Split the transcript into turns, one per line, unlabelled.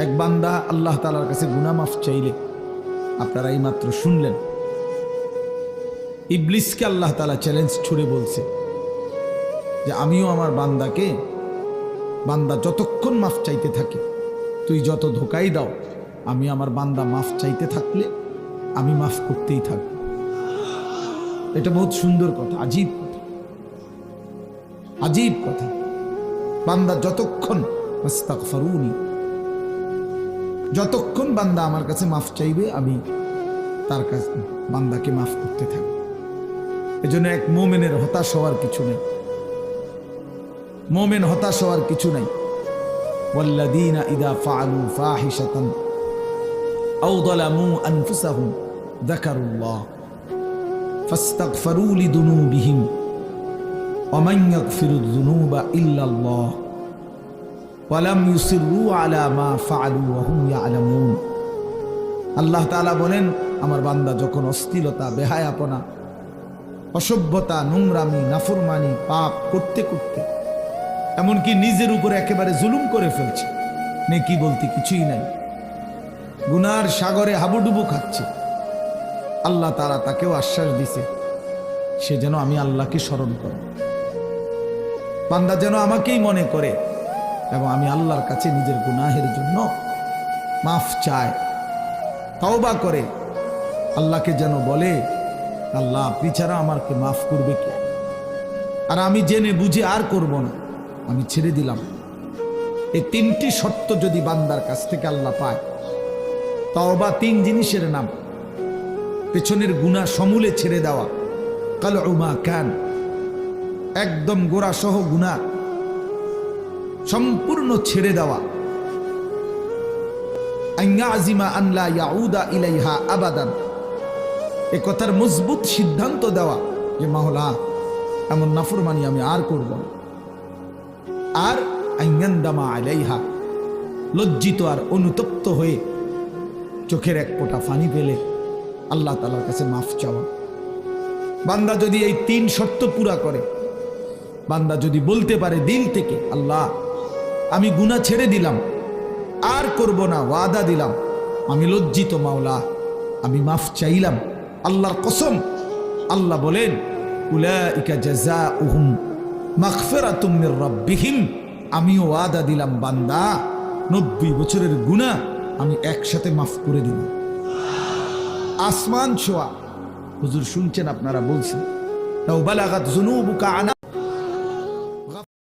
এক বান্দা আল্লাহ তাআলার কাছে গুনাহ মাফ চাইলে, আপনারা এই মাত্র শুনলেন, ইবলিসকে আল্লাহ তাআলা চ্যালেঞ্জ ছুড়ে বলছে যে আমিও আমার বান্দাকে, বান্দা যতক্ষণ মাফ চাইতে থাকে, তুই যত ধোকাই দাও, আমি আমার বান্দা মাফ চাইতে থাকলে আমি মাফ করতেই থাকব। এটা বহুত সুন্দর কথা, আজীব কথা, আজীব কথা। বান্দা যতক্ষণ আস্তাগফিরুনি, যতক্ষণ বান্দা আমার কাছে মাফ চাইবে, আমি তার কাছে বান্দাকে মাফ করতে থাকব। এজন্য এক মুমিনের হতাশ হওয়ার কিছু নেই, মুমিন হতাশ হওয়ার কিছু নাই। ওয়াল্লাযীনা ইযা ফাআলু ফাহিশাতান আও যালামু আনফুসাহুম যাকারুল্লাহ ফাস্তাগফিরু লিযুনুবিহিম ওয়া মান ইয়াগফিরুয যুনুবা ইল্লাল্লাহ ওয়া লাম ইউসিররু আলা মা ফাআলু ওয়া হুম ইয়ালামুন। আল্লাহ তাআলা বলেন, আমার বান্দা যখন অশ্লীলতা, বেহায়াপনা, অসভ্যতা, নোংরামি, নাফরমানি, পাপ করতে করতে এমনকি নিজের উপরে একেবারে জুলুম করে ফেলছে, নেকি বলতে কিছুই নাই, গুনার সাগরে হাবুডুবু খাচ্ছে, আল্লাহ তাআলা তাকেও আশ্বাস দিছে সে যেন আমি আল্লাহকে স্মরণ করে, বান্দা যেন আমাকেই মনে করে এবং আমি আল্লাহর কাছে নিজের গুনাহের জন্য মাফ চায়, তওবা করে, আল্লাহকে যেন বলে, আল্লাহ আপনি ছাড়া আমাকে মাফ করবে কে? আর আমি জেনে বুঝে আর করব না, আমি ছেড়ে দিলাম। এই তিনটি শর্ত যদি বান্দার কাছ থেকে আল্লাহ পায়, তওবা তিন জিনিসের নাম, পেছনের গুনাহ সমূলে ছেড়ে দেওয়া, কালউ মা কান, একদম গোড়া সহ গুনাহ সম্পূর্ণ ছেড়ে দেওয়া, আইয়াজিমা আন লা ইয়াউদা ইলাইহা আবাদান, এ কথার মজবুত সিদ্ধান্ত দেওয়া যে মাওলা এমন নাফরমানি আমি আর করব না, আর আইয়ান্দামা আলাইহা, লজ্জিত আর অনুতপ্ত হয়ে চোখের এক ফোঁটা পানি ফেলে আল্লাহ তাআলার কাছে মাফ চাওয়া। বান্দা যদি এই তিন শর্ত পুরা করে, বান্দা যদি বলতে পারে দিল থেকে, আল্লাহ আমি গুনাহ ছেড়ে দিলাম, আর করব না, ওয়াদা দিলাম, আমি লজ্জিত মাওলা, আমি মাফ চাইলাম, আল্লাহর কসম, আল্লাহ বলেন উলাইকা জাযাউহুম মাগফিরাতুম মির রাব্বিহিম, আমিও ওয়াদা দিলাম বান্দা 90 বছরের গুনাহ আমি একসাথে মাফ করে দিলাম। আসমান ছোঁয়া, হুজুর শুনছেন, আপনারা বলছেন, লাউ বালাগাত যুনুবুকা আনা